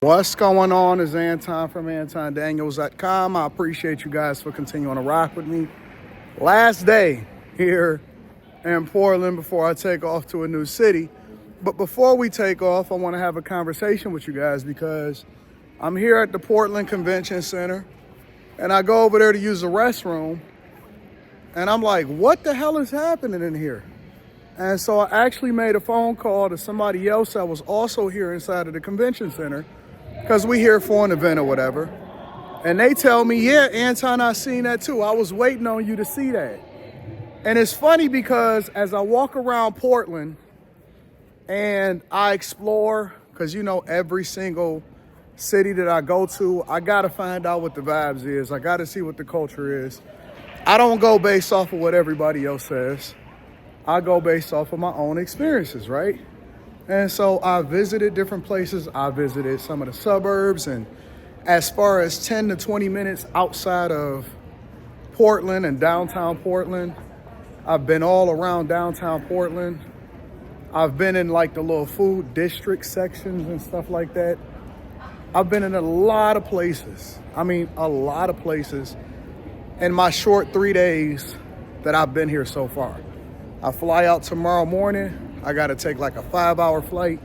What's going on? Is Anton from antondaniels.com. I appreciate you guys for continuing to rock with me. Last day here in Portland before I take off to a new city. But before we take off, I want to have a conversation with you guys because I'm here at the Portland Convention Center and I go over there to use the restroom and I'm like, what the hell is happening in here? And so I actually made a phone call to somebody else that was also here inside of the convention center because we here for an event or whatever. And they tell me, yeah, Anton, I seen that too. I was waiting on you to see that. And it's funny because as I walk around Portland and I explore, because every single city that I go to, I got to find out what the vibes is. I got to see what the culture is. I don't go based off of what everybody else says. I go based off of my own experiences, right? And so I visited different places. I visited some of the suburbs, and as far as 10 to 20 minutes outside of Portland and downtown Portland, I've been all around downtown Portland. I've been in like the little food district sections and stuff like that. I've been in a lot of places. A lot of places in my short 3 days that I've been here so far. I fly out tomorrow morning. I got to take like a 5-hour flight.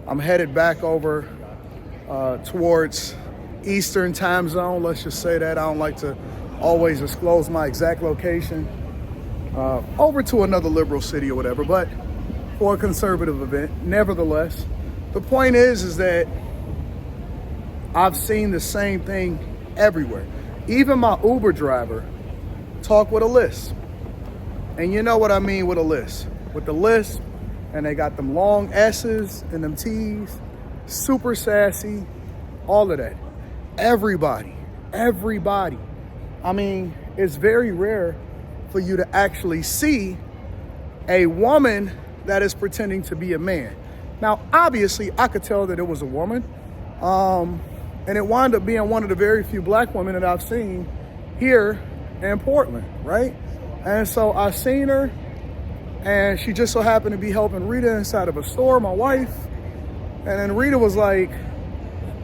I'm headed back over towards Eastern time zone. Let's just say that. I don't like to always disclose my exact location. Over to another liberal city or whatever, but for a conservative event. Nevertheless, the point is that I've seen the same thing everywhere. Even my Uber driver talk with a list. And you know what I mean with a list. With the list, and they got them long S's and them T's, super sassy, all of that. Everybody. It's very rare for you to actually see a woman that is pretending to be a man. Now, obviously, I could tell that it was a woman, and it wound up being one of the very few black women that I've seen here in Portland, right? And so I seen her, and she just so happened to be helping Rita inside of a store, my wife. And then Rita was like,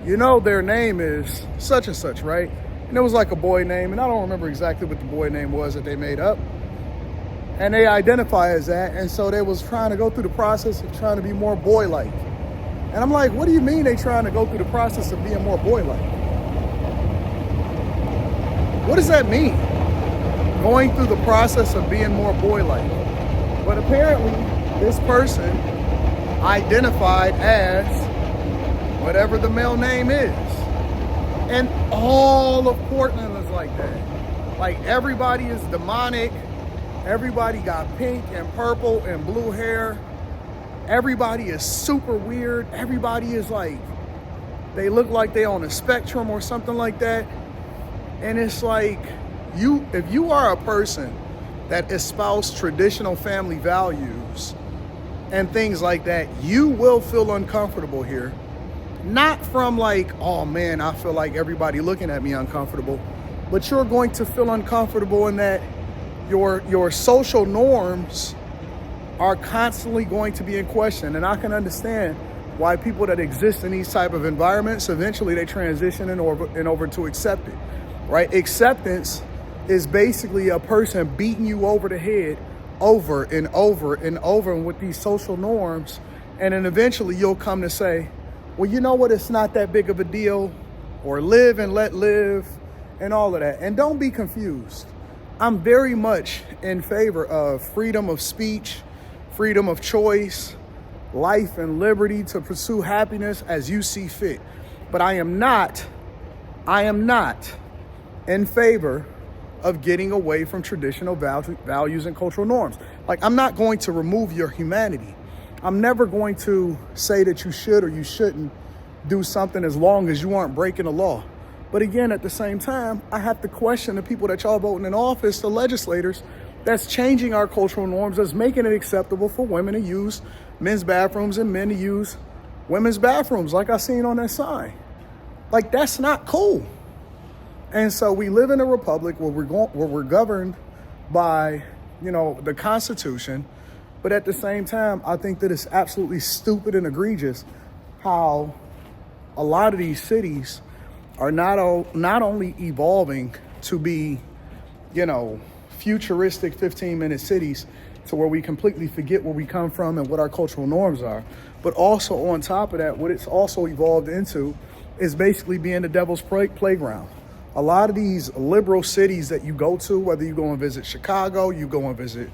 their name is such and such, right? And it was like a boy name, and I don't remember exactly what the boy name was that they made up. And they identify as that, and so they was trying to go through the process of trying to be more boy-like. And I'm like, what do you mean they trying to go through the process of being more boy-like? What does that mean? Going through the process of being more boy-like. But apparently, this person identified as whatever the male name is. And all of Portland is like that. Like, everybody is demonic. Everybody got pink and purple and blue hair. Everybody is super weird. Everybody is like, they look like they on a spectrum or something like that. And it's like, if you are a person that espouse traditional family values and things like that, you will feel uncomfortable here. Not from like, oh man, I feel like everybody looking at me uncomfortable, but you're going to feel uncomfortable in that your social norms are constantly going to be in question. And I can understand why people that exist in these type of environments, eventually they transition and over to accept it, right? Acceptance is basically a person beating you over the head over and over and over and with these social norms. And then eventually you'll come to say, well, you know what? It's not that big of a deal, or live and let live and all of that. And don't be confused. I'm very much in favor of freedom of speech, freedom of choice, life and liberty to pursue happiness as you see fit. But I am not in favor of getting away from traditional values and cultural norms. Like, I'm not going to remove your humanity. I'm never going to say that you should or you shouldn't do something as long as you aren't breaking the law. But again, at the same time, I have to question the people that y'all voting in office, the legislators, that's changing our cultural norms, that's making it acceptable for women to use men's bathrooms and men to use women's bathrooms, like I seen on that sign. Like, that's not cool. And so we live in a republic where we're governed by, the Constitution. But at the same time, I think that it's absolutely stupid and egregious how a lot of these cities are not only evolving to be, futuristic 15-minute cities to where we completely forget where we come from and what our cultural norms are, but also on top of that, what it's also evolved into is basically being the devil's playground. A lot of these liberal cities that you go to, whether you go and visit Chicago, you go and visit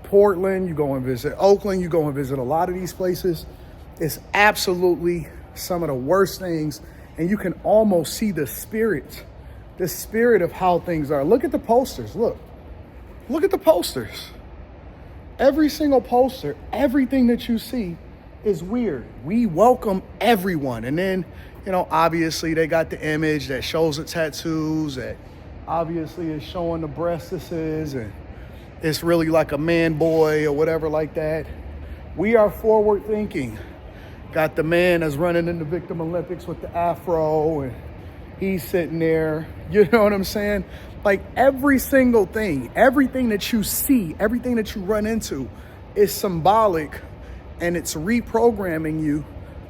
Portland, you go and visit Oakland, you go and visit a lot of these places, it's absolutely some of the worst things. And you can almost see the spirit of how things are. Look at the posters. Look at the posters. Every single poster, everything that you see is weird. We welcome everyone. And then, obviously they got the image that shows the tattoos, that obviously is showing the breastises, and it's really like a man boy or whatever like that. We are forward thinking. Got the man that's running in the Victim Olympics with the afro, and he's sitting there. You know what I'm saying? Like every single thing, everything that you see, everything that you run into is symbolic, and it's reprogramming you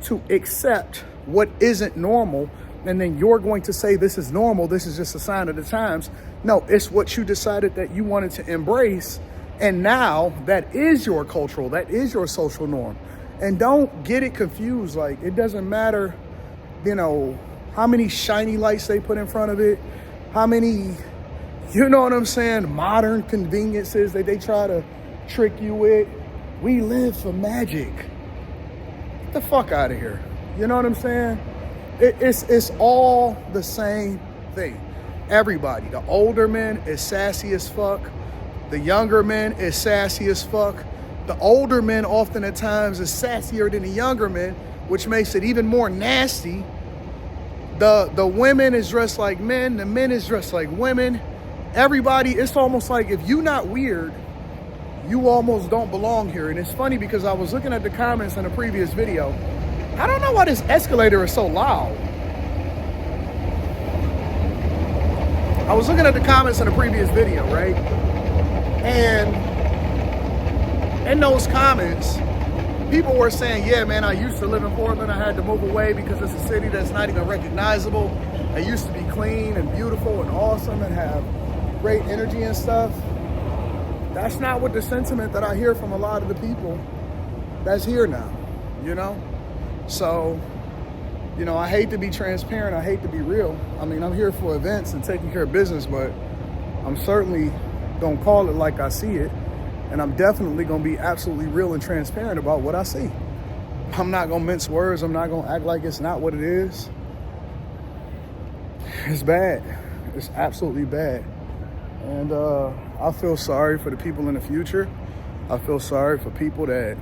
to accept what isn't normal. And then you're going to say, this is normal. This is just a sign of the times. No, it's what you decided that you wanted to embrace. And now that is your cultural, that is your social norm. And don't get it confused. Like, it doesn't matter, how many shiny lights they put in front of it, how many, modern conveniences that they try to trick you with. We live for magic. Get the fuck out of here. You know what I'm saying? It's all the same thing. Everybody, the older men is sassy as fuck. The younger men is sassy as fuck. The older men often at times is sassier than the younger men, which makes it even more nasty. The women is dressed like men. The men is dressed like women. Everybody, it's almost like if you not weird, you almost don't belong here. And it's funny because I was looking at the comments in a previous video. I don't know why this escalator is so loud. I was looking at the comments in a previous video, right? And in those comments, people were saying, yeah, man, I used to live in Portland. I had to move away because it's a city that's not even recognizable. It used to be clean and beautiful and awesome and have great energy and stuff. That's not what the sentiment that I hear from a lot of the people that's here now, So, I hate to be transparent. I hate to be real. I mean, I'm here for events and taking care of business, but I'm certainly going to call it like I see it. And I'm definitely going to be absolutely real and transparent about what I see. I'm not going to mince words. I'm not going to act like it's not what it is. It's bad. It's absolutely bad. And I feel sorry for the people in the future. I feel sorry for people that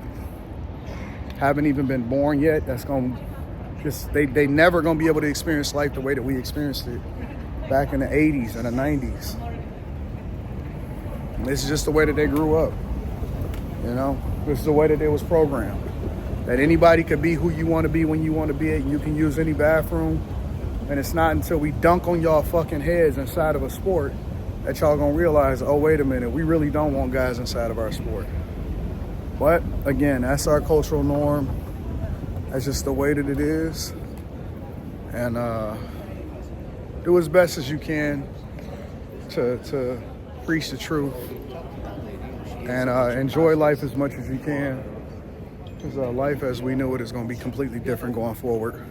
haven't even been born yet. That's going to just, they never going to be able to experience life the way that we experienced it back in the 80s and the 90s. This is just the way that they grew up. This is the way that they was programmed. That anybody could be who you want to be when you want to be it, and you can use any bathroom. And it's not until we dunk on y'all fucking heads inside of a sport that y'all gonna realize, oh, wait a minute, we really don't want guys inside of our sport. But again, that's our cultural norm. That's just the way that it is. And do as best as you can to preach the truth and enjoy life as much as you can, because life as we knew it is going to be completely different going forward.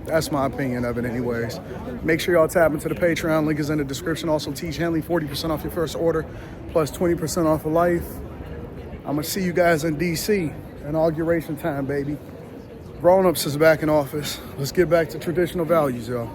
That's my opinion of it anyways. Make sure y'all tap into the Patreon. Link is in the description. Also, teach Henley 40% off your first order plus 20% off of life. I'm going to see you guys in DC. Inauguration time, baby. Grown-ups is back in office. Let's get back to traditional values, y'all.